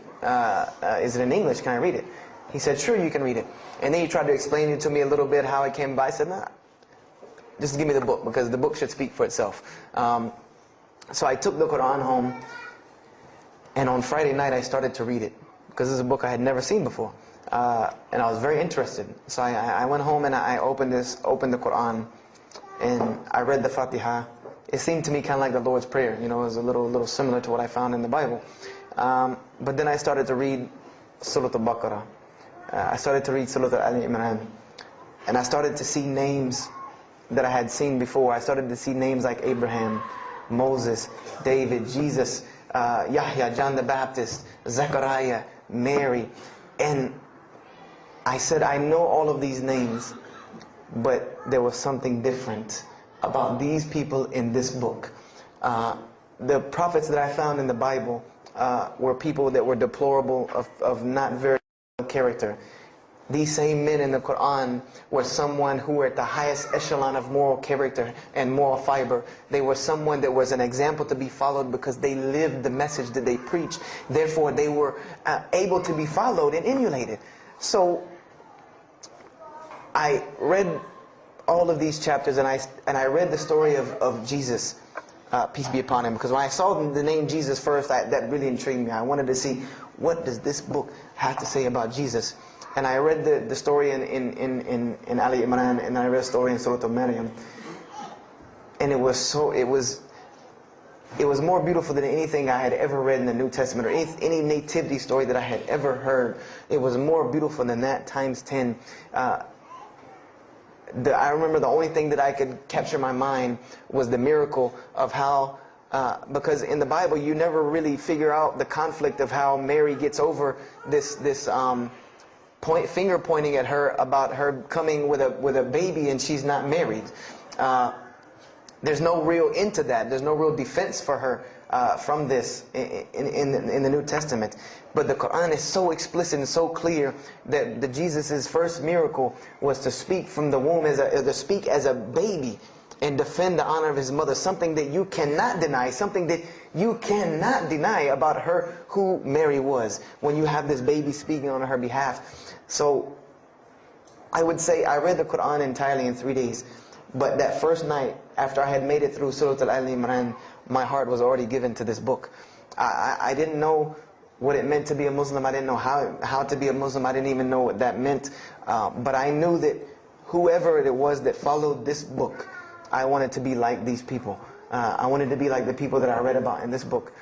[SPEAKER 1] Is it in English? Can I read it? He said, sure, you can read it. And then he tried to explain it to me a little bit, how it came by. I said, nah, just give me the book, because the book should speak for itself. So I took the Quran home, and on Friday night I started to read it, because this is a book I had never seen before. And I was very interested. So I went home and I opened the Quran, and I read the Fatiha. It seemed to me kind of like the Lord's Prayer. It was a little similar to what I found in the Bible. But then I started to read Surah Al-Baqarah. I started to read Surah Al-Imran. And I started to see names that I had seen before. I started to see names like Abraham, Moses, David, Jesus, Yahya, John the Baptist, Zechariah, Mary. And I said, I know all of these names, but there was something different about these people in this book. The prophets that I found in the Bible were people that were deplorable, of not very good character. These same men in the Quran were someone who were at the highest echelon of moral character and moral fiber. They were someone that was an example to be followed because they lived the message that they preached. Therefore, they were able to be followed and emulated. So I read all of these chapters, and I read the story of Jesus, peace be upon him, because when I saw the name Jesus first, that really intrigued me. I wanted to see, what does this book have to say about Jesus? And I read the story in Ali Imran, and I read the story in Surah Al-Maryam. And it was it was more beautiful than anything I had ever read in the New Testament or any nativity story that I had ever heard. It was more beautiful than that times 10. I remember the only thing that I could capture in my mind was the miracle of how, because in the Bible you never really figure out the conflict of how Mary gets over this finger pointing at her about her coming with a baby and she's not married. There's no real end to that. There's no real defense for her from this in the New Testament. But the Quran is so explicit and so clear that Jesus' first miracle was to speak from the womb, to speak as a baby and defend the honor of his mother. Something that you cannot deny, something that you cannot deny about her, who Mary was, when you have this baby speaking on her behalf. So I would say I read the Quran entirely in 3 days. But that first night, after I had made it through Surah Al-Imran, my heart was already given to this book. I didn't know what it meant to be a Muslim. I didn't know how to be a Muslim. I didn't even know what that meant. But I knew that whoever it was that followed this book, I wanted to be like these people. I wanted to be like the people that I read about in this book.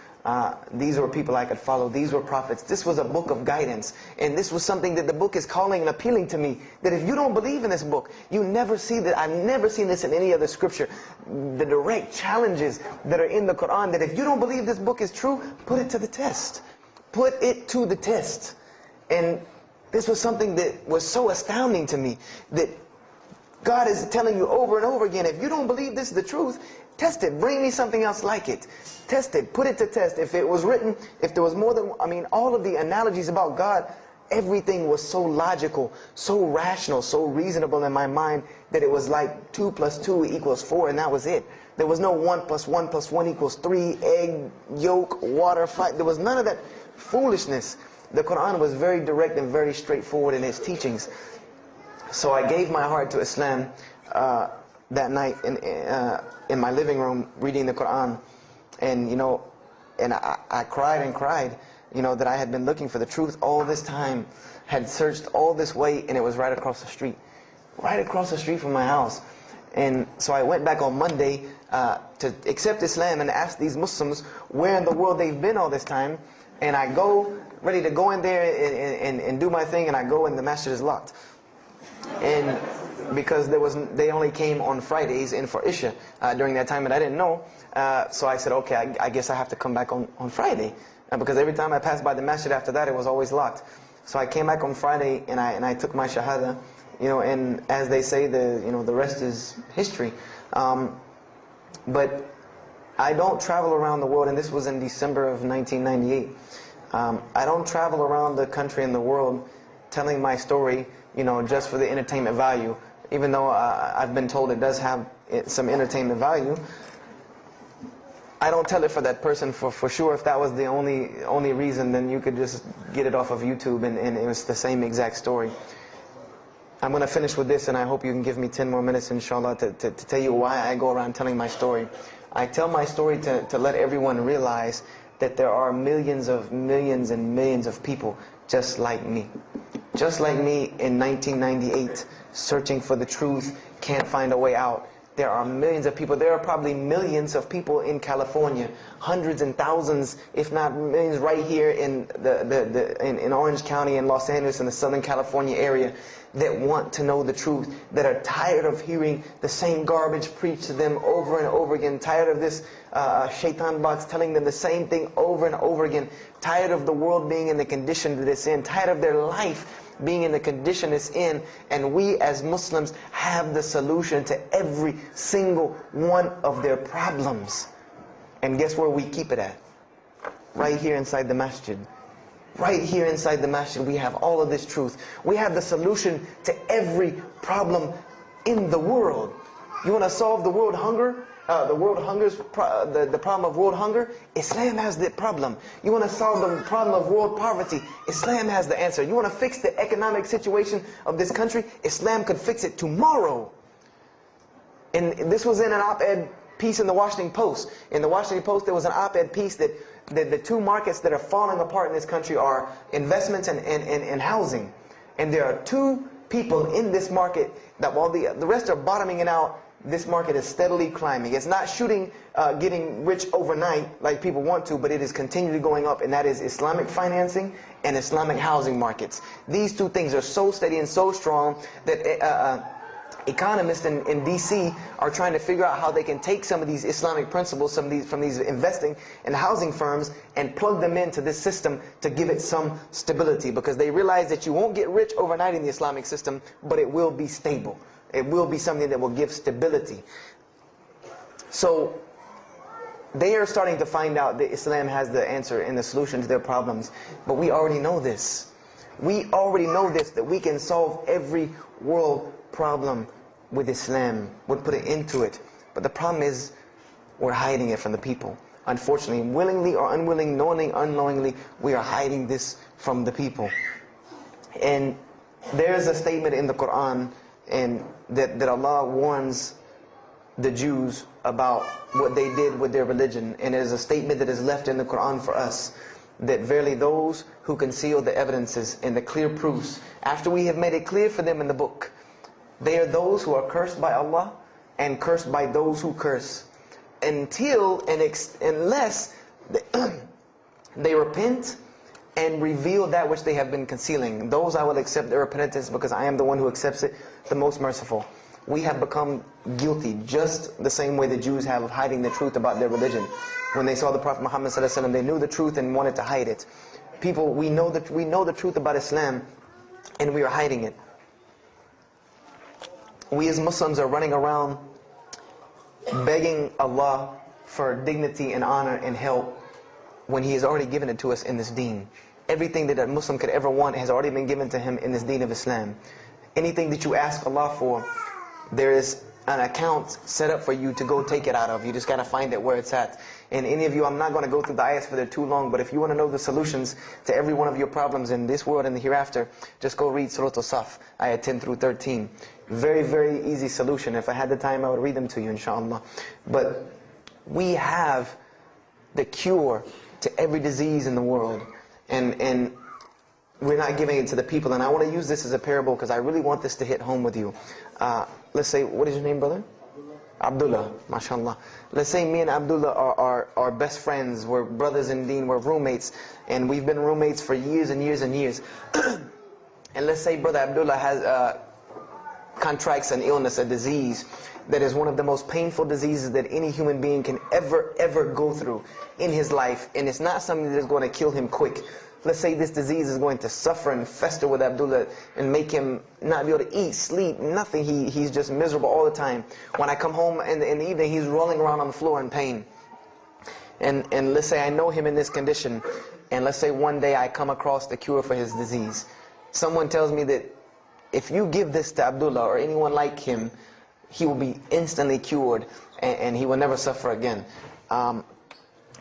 [SPEAKER 1] These were people I could follow. These were prophets. This was a book of guidance. And this was something that the book is calling and appealing to me. That if you don't believe in this book, you never see that. I've never seen this in any other scripture. The direct challenges that are in the Quran, that if you don't believe this book is true, put it to the test. Put it to the test. And this was something that was so astounding to me, that God is telling you over and over again, if you don't believe this is the truth, test it. Bring me something else like it. Test it. Put it to test. If it was written, if there was more than, all of the analogies about God, everything was so logical, so rational, so reasonable in my mind that it was like 2 + 2 = 4, and that was it. There was no 1 + 1 + 1 = 3, egg, yolk, water, fire. There was none of that foolishness. The Quran was very direct and very straightforward in its teachings. So I gave my heart to Islam that night in my living room, reading the Quran, and I cried and cried, that I had been looking for the truth all this time, had searched all this way, and it was right across the street from my house. And so I went back on Monday to accept Islam and ask these Muslims where in the world they've been all this time, and I go ready to go in there and do my thing, and I go and the masjid is locked. And because they only came on Fridays in for Isha during that time, and I didn't know. So I said, okay, I guess I have to come back on Friday, because every time I passed by the masjid after that, it was always locked. So I came back on Friday and I took my shahada, and as they say, the rest is history. But I don't travel around the world, and this was in December of 1998. I don't travel around the country and the world telling my story, just for the entertainment value. Even though I've been told it does have some entertainment value, I don't tell it for that person for sure. If that was the only reason, then you could just get it off of YouTube and it was the same exact story. I'm going to finish with this, and I hope you can give me 10 more minutes, inshallah, to tell you why I go around telling my story. I tell my story to let everyone realize that there are millions and millions of people just like me. Just like me in 1998, searching for the truth, can't find a way out. There are millions of people. There are probably millions of people in California, hundreds and thousands, if not millions, right here in in Orange County and Los Angeles in the Southern California area, that want to know the truth, that are tired of hearing the same garbage preached to them over and over again, tired of this shaitan box telling them the same thing over and over again, tired of the world being in the condition that it's in, tired of their life being in the condition it's in. And we as Muslims have the solution to every single one of their problems. And guess where we keep it at? Right here inside the masjid. Right here inside the masjid, we have all of this truth. We have the solution to every problem in the world. You want to solve the world hunger? The problem of world hunger? Islam has the problem. You want to solve the problem of world poverty? Islam has the answer. You want to fix the economic situation of this country? Islam could fix it tomorrow. And this was in an op-ed piece in the Washington Post. In the Washington Post, there was an op-ed piece that the two markets that are falling apart in this country are investments and housing. And there are two people in this market that while the rest are bottoming it out, this market is steadily climbing. It's not shooting, getting rich overnight like people want to, but it is continually going up, and that is Islamic financing and Islamic housing markets. These two things are so steady and so strong that economists in DC are trying to figure out how they can take some of these Islamic principles, from these investing and housing firms, and plug them into this system to give it some stability, because they realize that you won't get rich overnight in the Islamic system, but it will be stable. It will be something that will give stability. So they are starting to find out that Islam has the answer and the solution to their problems, but we already know this. We already know this, that we can solve every world problem with Islam, would put it into it. But the problem is, we're hiding it from the people. Unfortunately, willingly or unwilling, knowingly, unknowingly, we are hiding this from the people. And there's a statement in the Quran and that Allah warns the Jews about what they did with their religion. And it is a statement that is left in the Quran for us, that verily those who conceal the evidences and the clear proofs, after we have made it clear for them in the book, they are those who are cursed by Allah and cursed by those who curse, unless they repent and reveal that which they have been concealing. Those I will accept their repentance, because I am the one who accepts it, the most merciful. We have become guilty just the same way the Jews have of hiding the truth about their religion. When they saw the Prophet Muhammad ﷺ, they knew the truth and wanted to hide it. People, we know the truth about Islam, and we are hiding it. We as Muslims are running around begging Allah for dignity and honor and help when He has already given it to us in this deen. Everything that a Muslim could ever want has already been given to him in this deen of Islam. Anything that you ask Allah for, there is an account set up for you to go take it out of. You just got to find it where it's at. And any of you, I'm not going to go through the ayahs for they're too long, but if you want to know the solutions to every one of your problems in this world and the hereafter, just go read Surah Al-Saf, ayah 10 through 13. Very, very easy solution. If I had the time, I would read them to you, inshallah. But we have the cure to every disease in the world. And we're not giving it to the people. And I want to use this as a parable because I really want this to hit home with you. Let's say, what is your name, brother? Abdullah, mashallah. Let's say me and Abdullah are best friends. We're brothers in deen, we're roommates. And we've been roommates for years and years and years. And let's say brother Abdullah has contracts an illness, a disease that is one of the most painful diseases that any human being can ever go through in his life. And it's not something that is going to kill him quick. Let's say this disease is going to suffer and fester with Abdullah and make him not be able to eat, sleep, nothing. He's just miserable all the time. When I come home in the evening, he's rolling around on the floor in pain. And let's say I know him in this condition, and let's say one day I come across the cure for his disease. Someone tells me that if you give this to Abdullah or anyone like him, he will be instantly cured and he will never suffer again. And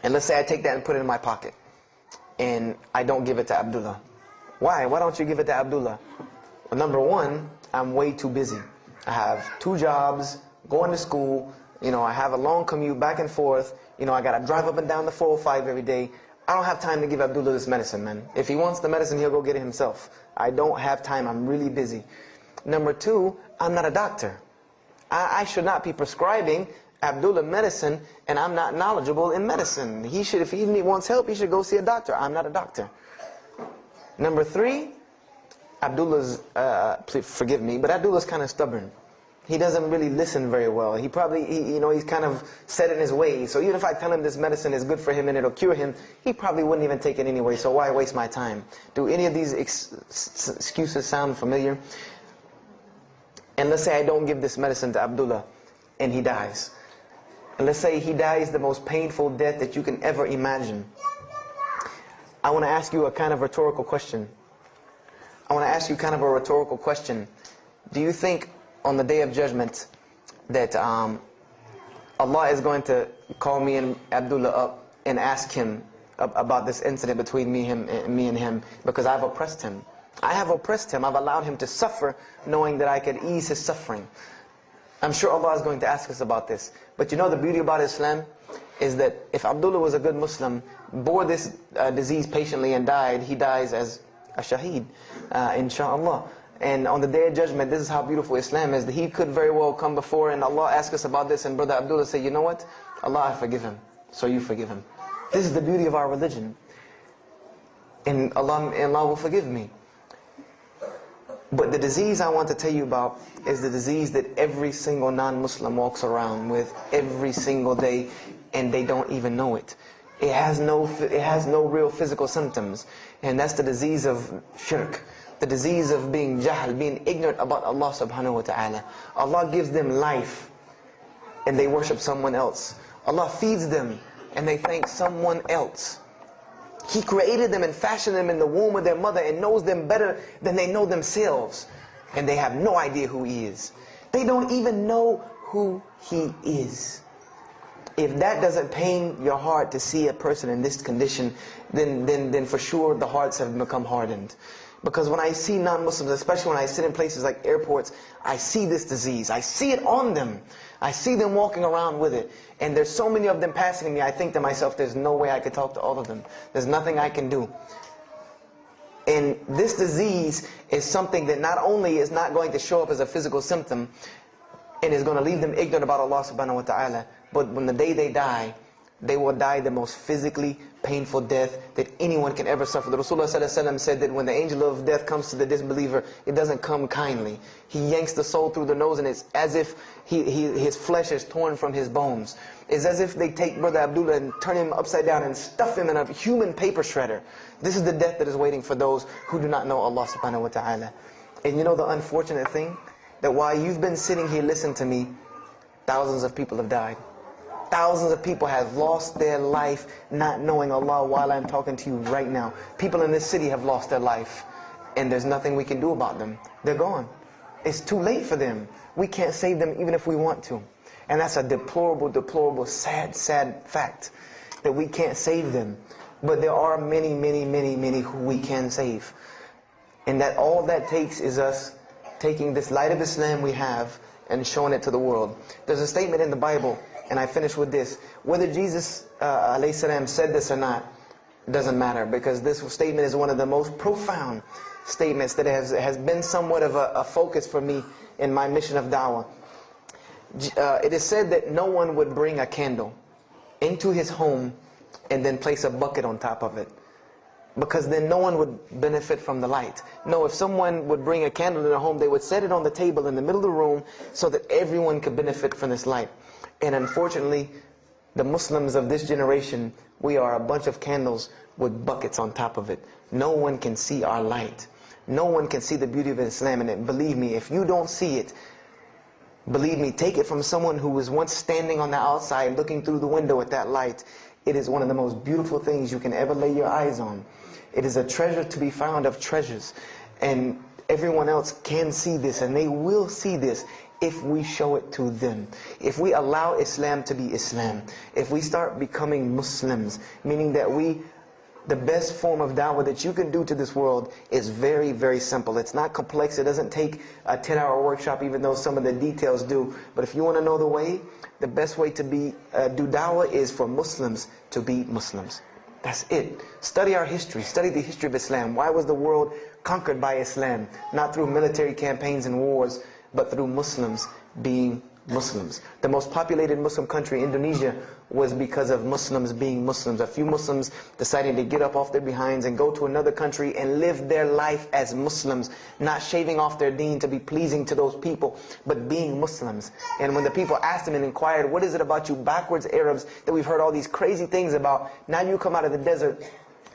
[SPEAKER 1] let's say I take that and put it in my pocket, and I don't give it to Abdullah. Why? Why don't you give it to Abdullah? Well, number one, I'm way too busy. I have 2 jobs, going to school, I have a long commute back and forth, I got to drive up and down the 405 every day. I don't have time to give Abdullah this medicine, man. If he wants the medicine, he'll go get it himself. I don't have time, I'm really busy. Number 2, I'm not a doctor. I should not be prescribing Abdullah medicine, and I'm not knowledgeable in medicine. He should, if he wants help, he should go see a doctor. I'm not a doctor. Number 3, Abdullah's, please forgive me, but Abdullah's kind of stubborn. He doesn't really listen very well. He probably, he's kind of set in his ways. So even if I tell him this medicine is good for him and it'll cure him, he probably wouldn't even take it anyway. So why waste my time? Do any of these excuses sound familiar? And let's say I don't give this medicine to Abdullah and he dies. And let's say he dies the most painful death that you can ever imagine. I want to ask you a kind of rhetorical question. Do you think on the Day of Judgment that Allah is going to call me and Abdullah up and ask him about this incident between me and him because I've oppressed him? I have oppressed him. I've allowed him to suffer knowing that I could ease his suffering. I'm sure Allah is going to ask us about this. But the beauty about Islam is that if Abdullah was a good Muslim, bore this disease patiently and died, he dies as a shaheed, inshallah. And on the Day of Judgment, this is how beautiful Islam is. That he could very well come before and Allah ask us about this, and Brother Abdullah say, you know what? Allah, I forgive him. So you forgive him. This is the beauty of our religion. And Allah will forgive me. But the disease I want to tell you about is the disease that every single non-Muslim walks around with every single day, and they don't even know it. It has no real physical symptoms. And that's the disease of shirk. The disease of being jahl, being ignorant about Allah subhanahu wa ta'ala. Allah gives them life, and they worship someone else. Allah feeds them, and they thank someone else. He created them and fashioned them in the womb of their mother and knows them better than they know themselves. And they have no idea who He is. They don't even know who He is. If that doesn't pain your heart to see a person in this condition, then for sure the hearts have become hardened. Because when I see non-Muslims, especially when I sit in places like airports, I see this disease. I see it on them. I see them walking around with it. And there's so many of them passing me, I think to myself, there's no way I could talk to all of them. There's nothing I can do. And this disease is something that not only is not going to show up as a physical symptom, and is going to leave them ignorant about Allah subhanahu wa ta'ala, but when the day they die, they will die the most physically painful death that anyone can ever suffer. The Rasulullah said that when the angel of death comes to the disbeliever, it doesn't come kindly. He yanks the soul through the nose, and it's as if his flesh is torn from his bones. It's as if they take Brother Abdullah and turn him upside down and stuff him in a human paper shredder. This is the death that is waiting for those who do not know Allah subhanahu wa ta'ala. And you know the unfortunate thing? That while you've been sitting here listening to me, thousands of people have died. Thousands of people have lost their life not knowing Allah while I'm talking to you right now. People in this city have lost their life, and there's nothing we can do about them. They're gone. It's too late for them. We can't save them even if we want to. And that's a deplorable, deplorable, sad, sad fact that we can't save them. But there are many, many, many, many who we can save. And that all that takes is us taking this light of Islam we have and showing it to the world. There's a statement in the Bible, and I finish with this. Whether Jesus alayhi salam said this or not, doesn't matter, because this statement is one of the most profound statements that has been somewhat of a focus for me in my mission of da'wah. It is said that no one would bring a candle into his home and then place a bucket on top of it, because then no one would benefit from the light. No, if someone would bring a candle in their home, they would set it on the table in the middle of the room so that everyone could benefit from this light. And unfortunately, the Muslims of this generation, we are a bunch of candles with buckets on top of it. No one can see our light. No one can see the beauty of Islam. And believe me, if you don't see it, believe me, take it from someone who was once standing on the outside looking through the window at that light. It is one of the most beautiful things you can ever lay your eyes on. It is a treasure to be found of treasures. And everyone else can see this, and they will see this if we show it to them. If we allow Islam to be Islam. If we start becoming Muslims, meaning that the best form of da'wah that you can do to this world is very, very simple. It's not complex. It doesn't take a 10-hour workshop, even though some of the details do. But if you want to know the way, the best way to do da'wah is for Muslims to be Muslims. That's it. Study our history. Study the history of Islam. Why was the world conquered by Islam? Not through military campaigns and wars, but through Muslims being Muslims. The most populated Muslim country, Indonesia, was because of Muslims being Muslims. A few Muslims deciding to get up off their behinds and go to another country and live their life as Muslims, not shaving off their deen to be pleasing to those people, but being Muslims. And when the people asked them and inquired, what is it about you backwards Arabs that we've heard all these crazy things about? Now you come out of the desert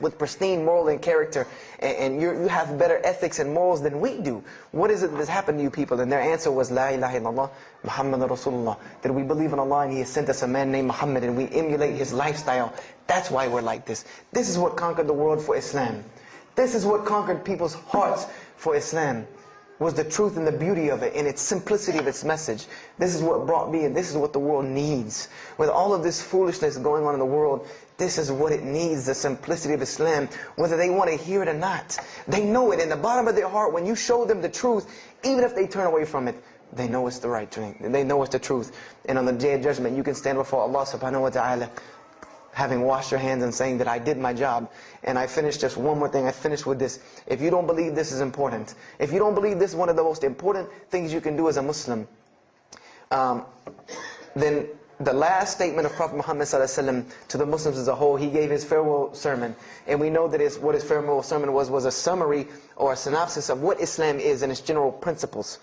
[SPEAKER 1] with pristine moral and character, and you have better ethics and morals than we do. What is it that has happened to you people? And their answer was, La ilaha illallah, Muhammad Rasulullah. That we believe in Allah and He has sent us a man named Muhammad, and we emulate his lifestyle. That's why we're like this. This is what conquered the world for Islam. This is what conquered people's hearts for Islam. Was the truth and the beauty of it, and its simplicity of its message. This is what brought me, and this is what the world needs. With all of this foolishness going on in the world, this is what it needs, the simplicity of Islam, whether they want to hear it or not. They know it in the bottom of their heart. When you show them the truth, even if they turn away from it, they know it's the right thing. They know it's the truth. And on the Day of Judgment, you can stand before Allah subhanahu wa ta'ala having washed your hands and saying that I did my job. And I finished just one more thing. I finished with this. If you don't believe this is important, if you don't believe this is one of the most important things you can do as a Muslim, then the last statement of Prophet Muhammad ﷺ to the Muslims as a whole, he gave his farewell sermon. And we know that what his farewell sermon was a summary or a synopsis of what Islam is and its general principles.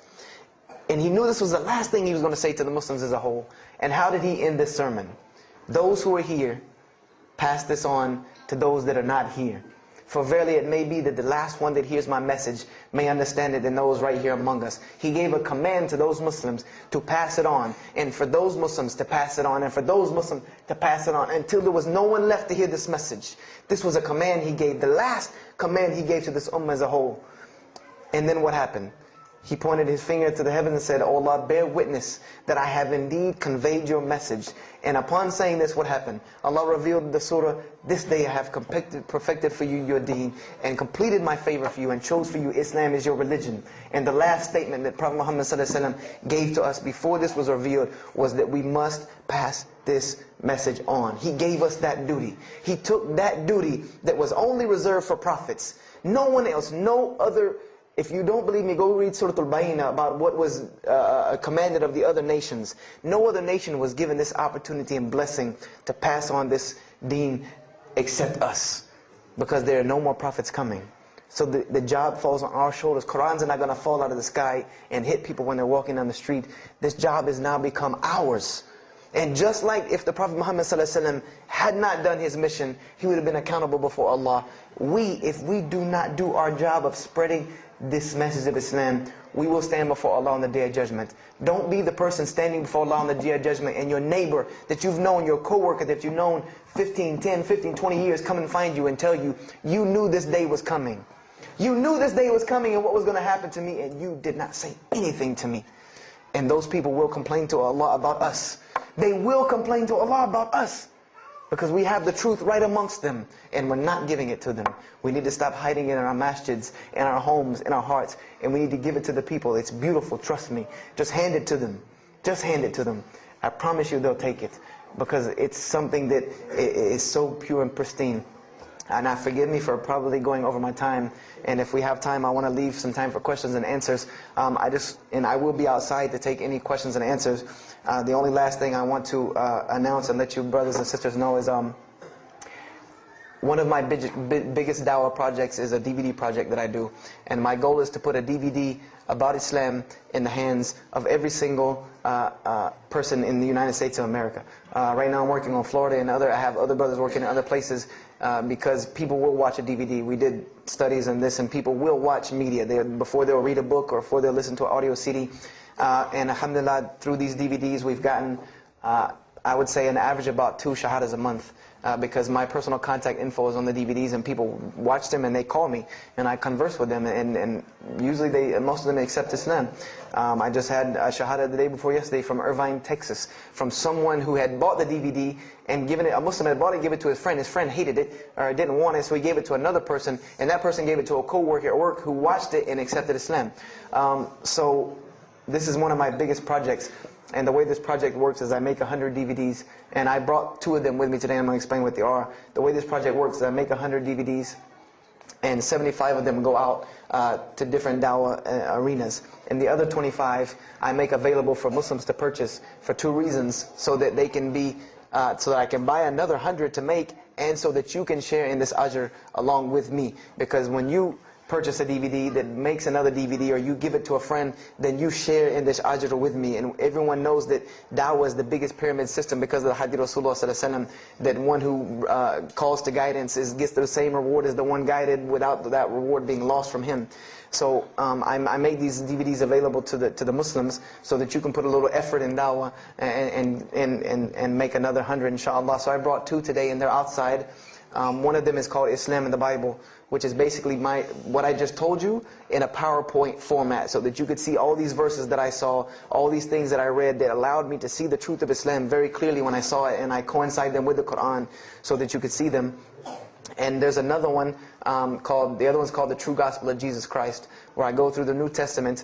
[SPEAKER 1] And he knew this was the last thing he was going to say to the Muslims as a whole. And how did he end this sermon? Those who are here, pass this on to those that are not here. For verily it may be that the last one that hears my message may understand it than those right here among us. He gave a command to those Muslims to pass it on, and for those Muslims to pass it on, and for those Muslims to pass it on, until there was no one left to hear this message. This was a command he gave, the last command he gave to this ummah as a whole. And then what happened? He pointed his finger to the heavens and said, "O Allah, bear witness that I have indeed conveyed your message." And upon saying this, what happened? Allah revealed the surah, "This day I have perfected for you your deen, and completed my favor for you, and chose for you Islam as your religion." And the last statement that Prophet Muhammad ﷺ gave to us before this was revealed was that we must pass this message on. He gave us that duty. He took that duty that was only reserved for prophets. No one else, no other. If you don't believe me, go read Surah Al-Bayna about what was commanded of the other nations. No other nation was given this opportunity and blessing to pass on this deen except us. Because there are no more prophets coming. So the job falls on our shoulders. Qurans are not going to fall out of the sky and hit people when they're walking down the street. This job has now become ours. And just like if the Prophet Muhammad ﷺ had not done his mission, he would have been accountable before Allah. If we do not do our job of spreading this message of Islam, we will stand before Allah on the Day of Judgment. Don't be the person standing before Allah on the Day of Judgment and your neighbor that you've known, your co-worker that you've known 10, 15, 20 years come and find you and tell you, you knew this day was coming. You knew this day was coming and what was going to happen to me, and you did not say anything to me. And those people will complain to Allah about us. They will complain to Allah about us. Because we have the truth right amongst them, and we're not giving it to them. We need to stop hiding it in our masjids, in our homes, in our hearts, and we need to give it to the people. It's beautiful, trust me. Just hand it to them. Just hand it to them. I promise you they'll take it, because it's something that is so pure and pristine. And now forgive me for probably going over my time, and if we have time, I want to leave some time for questions and answers. I will be outside to take any questions and answers. The only last thing I want to announce and let you brothers and sisters know is one of my biggest dawah projects is a DVD project that I do. And my goal is to put a DVD about Islam in the hands of every single person in the United States of America. Right now I'm working on Florida and I have other brothers working in other places because people will watch a DVD. We did studies on this, and people will watch media before they'll read a book or before they'll listen to an audio CD. And alhamdulillah, through these DVDs we've gotten, I would say, an average about 2 shahadas a month. Because my personal contact info is on the DVDs, and people watch them and they call me and I converse with them, and usually most of them accept Islam. I just had a shahada the day before yesterday from Irvine, Texas, from someone who had bought the DVD and given it, a Muslim had bought it, gave it to his friend. His friend hated it or didn't want it, so he gave it to another person, and that person gave it to a co-worker at work who watched it and accepted Islam. So this is one of my biggest projects. And the way this project works is I make 100 DVDs, and I brought 2 of them with me today. I'm going to explain what they are. The way this project works is I make 100 DVDs, and 75 of them go out to different dawah arenas. And the other 25 I make available for Muslims to purchase for 2 reasons: so that they can be, so that I can buy another 100 to make, and so that you can share in this ajr along with me. Because when you purchase a DVD that makes another DVD, or you give it to a friend, then you share in this ajr with me. And everyone knows that dawah is the biggest pyramid system because of the hadith Rasulullah ﷺ, that one who calls to guidance gets the same reward as the one guided, without that reward being lost from him. So I made these DVDs available to the Muslims so that you can put a little effort in dawah and make another 100 inshallah. So I brought 2 today, and they're outside. One of them is called Islam in the Bible, which is basically what I just told you in a PowerPoint format, so that you could see all these verses that I saw, all these things that I read that allowed me to see the truth of Islam very clearly when I saw it, and I coincide them with the Quran so that you could see them. And there's another one the other one's called The True Gospel of Jesus Christ, where I go through the New Testament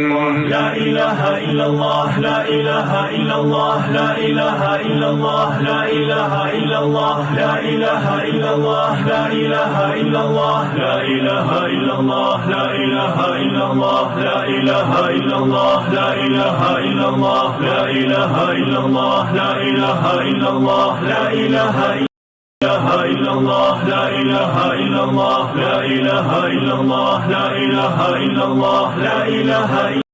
[SPEAKER 2] لا إله إلا الله لا إله إلا الله لا إله إلا الله لا إله إلا الله لا إله إلا الله لا إله إلا الله لا إله إلا الله لا إله إلا الله لا إله إلا الله لا إله إلا الله لا إله إلا الله لا إله إلا الله لا إله إلا الله لا إله إلا الله لا إله إلا الله لا إله إلا الله لا إله إلا